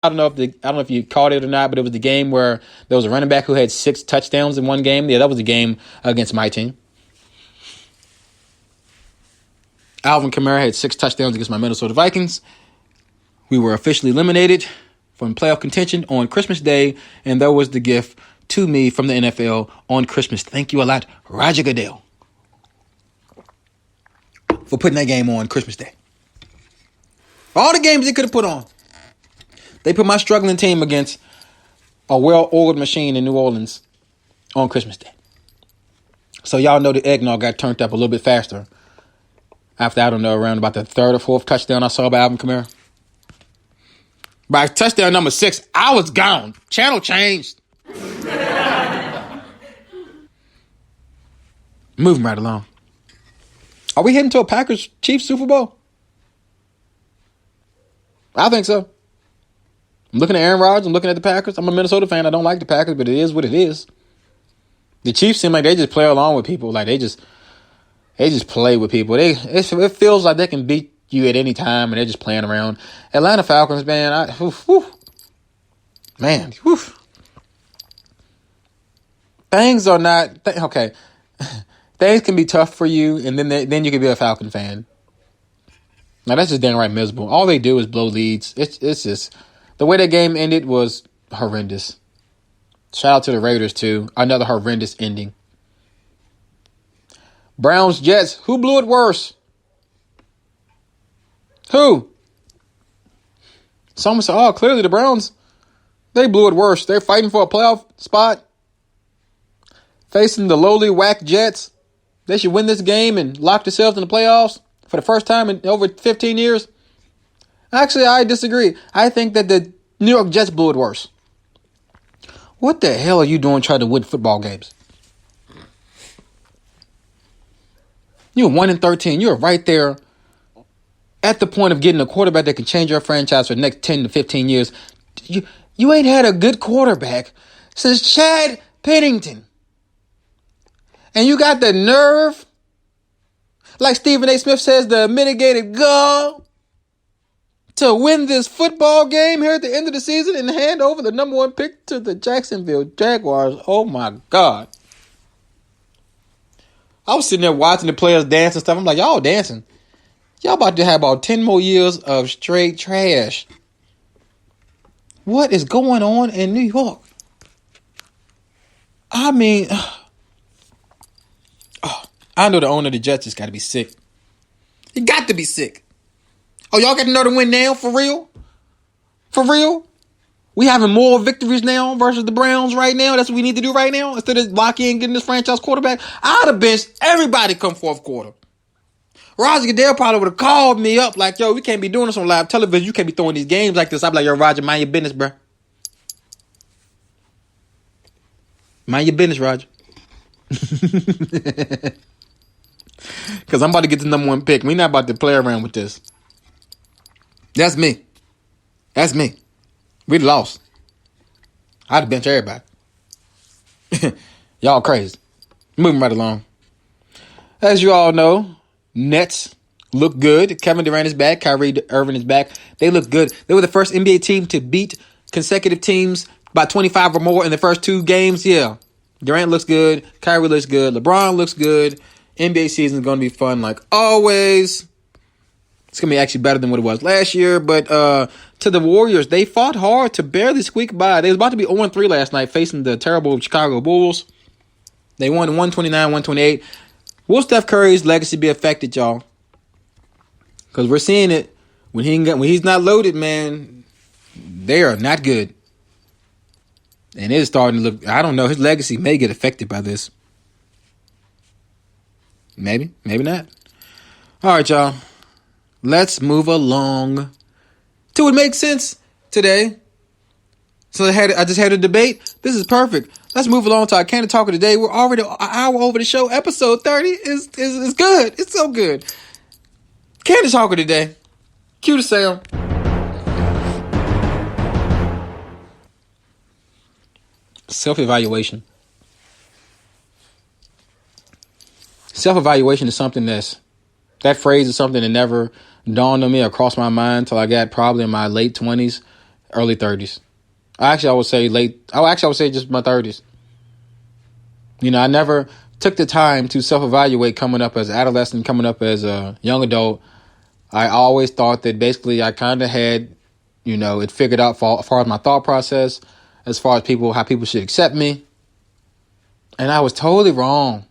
I don't know if you caught it or not, but it was the game where there was a running back who had 6 touchdowns in one game. Yeah, that was the game against my team. Alvin Kamara had 6 touchdowns against my Minnesota Vikings. We were officially eliminated from playoff contention on Christmas Day, and that was the gift to me from the NFL on Christmas. Thank you a lot, Roger Goodell, for putting that game on Christmas Day. All the games they could have put on, they put my struggling team against a well-oiled machine in New Orleans on Christmas Day. So y'all know the eggnog got turned up a little bit faster after, I don't know, around about the 3rd or 4th touchdown I saw by Alvin Kamara. By touchdown number 6, I was gone. Channel changed. Moving right along. Are we heading to a Packers-Chiefs Super Bowl? I think so. I'm looking at Aaron Rodgers. I'm looking at the Packers. I'm a Minnesota fan. I don't like the Packers, but it is what it is. The Chiefs seem like they just play along with people. Like they just play with people. It feels like they can beat you at any time, and they're just playing around. Atlanta Falcons, man. Things are not okay. Things can be tough for you, and then you can be a Falcon fan. Now that's just downright miserable. All they do is blow leads. It's just the way that game ended was horrendous. Shout out to the Raiders too. Another horrendous ending. Browns Jets. Who blew it worse? Who? Someone said, "Oh, clearly the Browns. They blew it worse. They're fighting for a playoff spot, facing the lowly whack Jets. They should win this game and lock themselves in the playoffs for the first time in over 15 years." Actually, I disagree. I think that the New York Jets blew it worse. What the hell are you doing trying to win football games? You're 1-13. You're right there at the point of getting a quarterback that can change your franchise for the next 10 to 15 years. You ain't had a good quarterback since Chad Pennington. And you got the nerve, like Stephen A. Smith says, the mitigated gall, to win this football game here at the end of the season and hand over the number 1 pick to the Jacksonville Jaguars. Oh, my God. I was sitting there watching the players dance and stuff. I'm like, y'all dancing. Y'all about to have about 10 more years of straight trash. What is going on in New York? I mean, I know the owner of the Jets has got to be sick. He got to be sick. Oh, y'all got another win now? For real? For real? We having more victories now versus the Browns right now? That's what we need to do right now? Instead of locking in getting this franchise quarterback? I'd have benched everybody come 4th quarter. Roger Goodell probably would have called me up like, yo, we can't be doing this on live television. You can't be throwing these games like this. I'd be like, yo, Roger, mind your business, bro. Mind your business, Roger. Because I'm about to get the number 1 pick. We're not about to play around with this. That's me. That's me. We lost. I'd bench everybody. Y'all crazy. Moving right along. As you all know, Nets look good. Kevin Durant is back. Kyrie Irving is back. They look good. They were the first NBA team to beat consecutive teams by 25 or more in the first 2 games. Yeah. Durant looks good. Kyrie looks good. LeBron looks good. NBA season is going to be fun like always. It's going to be actually better than what it was last year. But to the Warriors, they fought hard to barely squeak by. They was about to be 0-3 last night facing the terrible Chicago Bulls. They won 129-128. Will Steph Curry's legacy be affected, y'all? Because we're seeing it. When he's not loaded, man, they are not good. And it's starting to look, I don't know, his legacy may get affected by this. Maybe not. All right, y'all. Let's move along to what makes sense today. So I just had a debate. This is perfect. Let's move along to our Candid Talk of the day. We're already an hour over the show. Episode 30 is good. It's so good. Candid Talk of the day. Cue the sound. Self-evaluation. Self-evaluation is something that phrase is something that never dawned on me or crossed my mind until I got probably in my late 20s. early 30s. I would say just my 30s. I never took the time to self-evaluate coming up as an adolescent, coming up as a young adult. I always thought that basically I kind of had, it figured out as far as my thought process, as far as how people should accept me. And I was totally wrong.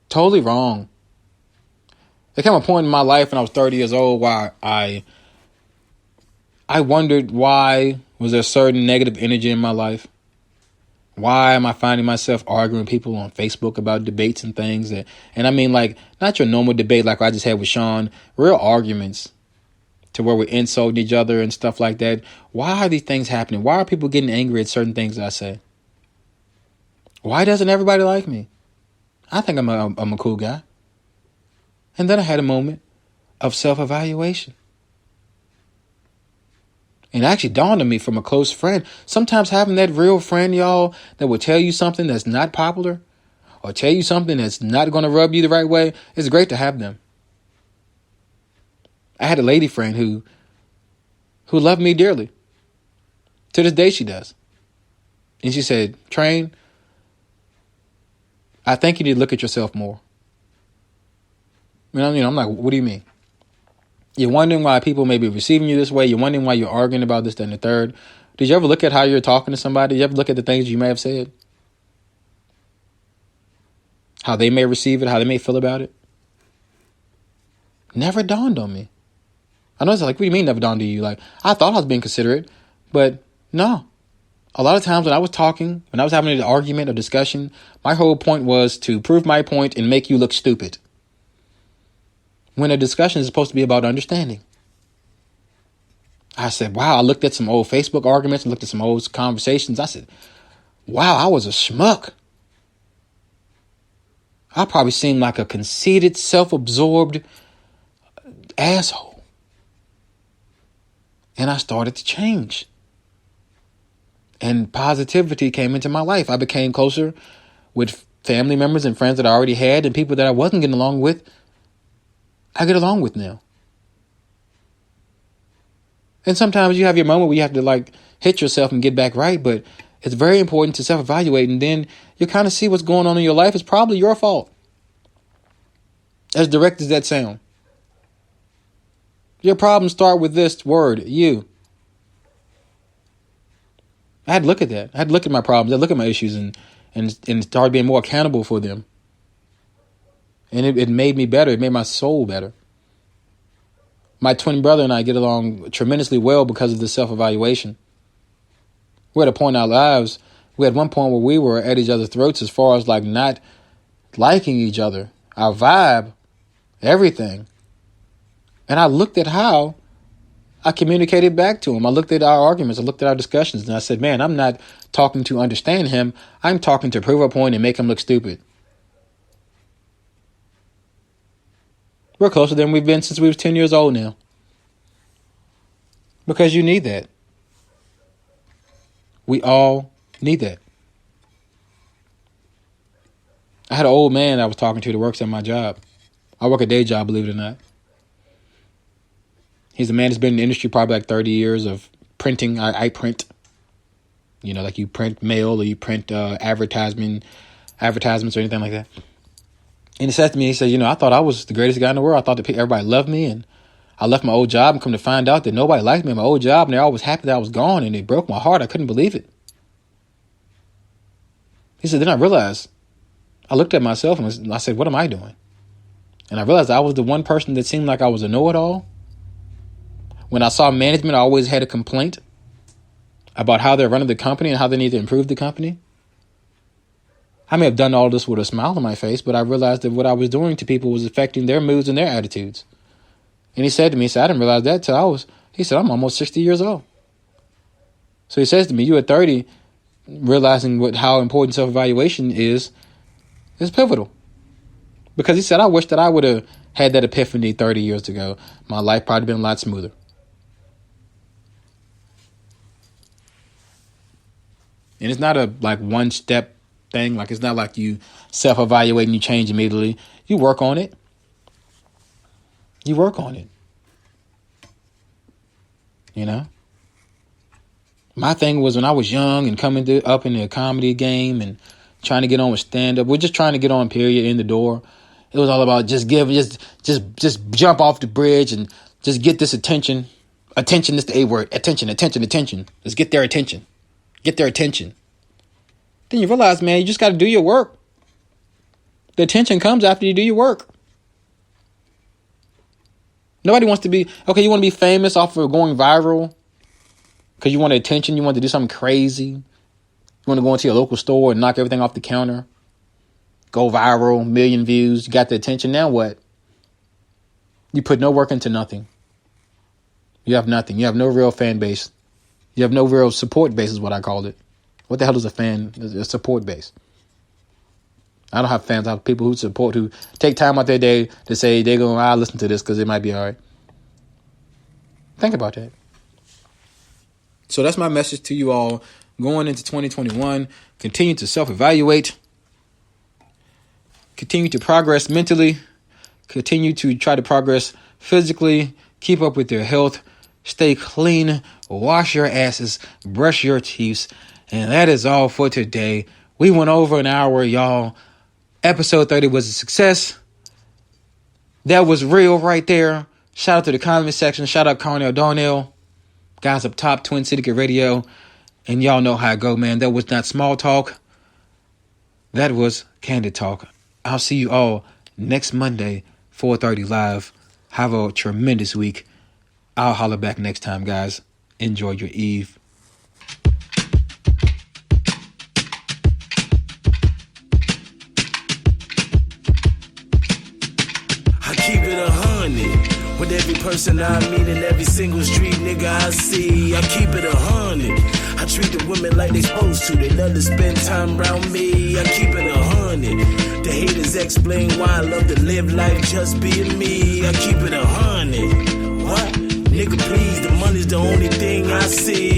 Totally wrong. There came a point in my life when I was 30 years old where I wondered, why was there certain negative energy in my life? Why am I finding myself arguing with people on Facebook about debates and things? And I mean, like, not your normal debate like I just had with Sean, real arguments to where we're insulting each other and stuff like that. Why are these things happening? Why are people getting angry at certain things I say? Why doesn't everybody like me? I think I'm a cool guy. And then I had a moment of self-evaluation. And it actually dawned on me from a close friend. Sometimes having that real friend, y'all, that will tell you something that's not popular or tell you something that's not going to rub you the right way, it's great to have them. I had a lady friend who loved me dearly. To this day, she does. And she said, Train, I think you need to look at yourself more. I'm like, what do you mean? You're wondering why people may be receiving you this way. You're wondering why you're arguing about this, that, and the third. Did you ever look at how you're talking to somebody? Did you ever look at the things you may have said? How they may receive it, how they may feel about it? Never dawned on me. I know it's like, what do you mean never dawned on you? Like, I thought I was being considerate, but no. A lot of times when I was talking, when I was having an argument or discussion, my whole point was to prove my point and make you look stupid. When a discussion is supposed to be about understanding. I said, wow, I looked at some old Facebook arguments and looked at some old conversations. I said, wow, I was a schmuck. I probably seemed like a conceited, self-absorbed asshole. And I started to change. And positivity came into my life. I became closer with family members and friends that I already had, and people that I wasn't getting along with, I get along with now. And sometimes you have your moment where you have to hit yourself and get back right, but it's very important to self-evaluate, and then you kind of see what's going on in your life. It's probably your fault. As direct as that sound. Your problems start with this word, you. I had to look at that. I had to look at my problems. I had to look at my issues and start being more accountable for them. And it made me better. It made my soul better. My twin brother and I get along tremendously well because of this self-evaluation. We're at a point in our lives, we had one point where we were at each other's throats as far as not liking each other, our vibe, everything. And I looked at how I communicated back to him. I looked at our arguments. I looked at our discussions. And I said, man, I'm not talking to understand him. I'm talking to prove a point and make him look stupid. We're closer than we've been since we were 10 years old now. Because you need that. We all need that. I had an old man I was talking to that works at my job. I work a day job, believe it or not. He's a man that's been in the industry probably 30 years of printing. I print. You print mail or you print advertisements or anything like that. And he said to me, he said, I thought I was the greatest guy in the world. I thought that everybody loved me, and I left my old job and come to find out that nobody liked me in my old job, and they're always happy that I was gone, and it broke my heart. I couldn't believe it. He said, then I realized, I looked at myself and I said, what am I doing? And I realized I was the one person that seemed like I was a know-it-all. When I saw management, I always had a complaint about how they're running the company and how they need to improve the company. I may have done all this with a smile on my face, but I realized that what I was doing to people was affecting their moods and their attitudes. And he said to me, I didn't realize that till I'm almost 60 years old. So he says to me, you at 30, realizing how important self-evaluation is pivotal. Because he said, I wish that I would have had that epiphany 30 years ago. My life probably been a lot smoother. And it's not a one step thing. It's not like you self-evaluate and you change immediately. You work on it. You work on it. My thing was when I was young and coming up in the comedy game and trying to get on with stand-up. We're just trying to get on, period, in the door. It was all about just jump off the bridge and just get this attention. Attention is the A word. Attention. Let's get their attention. Get their attention. Then you realize, man, you just got to do your work. The attention comes after you do your work. Nobody wants to be, okay, you want to be famous off of going viral because you want attention. You want to do something crazy. You want to go into your local store and knock everything off the counter. Go viral, million views. You got the attention. Now what? You put no work into nothing. You have nothing. You have no real fan base. You have no real support base is what I called it. What the hell is a support base? I don't have fans. I have people who take time out their day to say they're going, I'll listen to this because it might be all right. Think about that. So that's my message to you all going into 2021. Continue to self-evaluate. Continue to progress mentally. Continue to try to progress physically. Keep up with your health. Stay clean. Wash your asses. Brush your teeth. And that is all for today. We went over an hour, y'all. Episode 30 was a success. That was real right there. Shout out to the comment section. Shout out Cornell Darnell. Guys up top, Twin City Radio. And y'all know how I go, man. That was not small talk. That was Candid Talk. I'll see you all next Monday, 4:30 live. Have a tremendous week. I'll holler back next time, guys. Enjoy your eve. I keep it 100 with every person I meet in every single street nigga I see. I keep it 100. I treat the women like they supposed to. They love to spend time around me. I keep it 100. The haters explain why I love to live life just being me. I keep it 100. What? Nigga, please, the money's the only thing I see.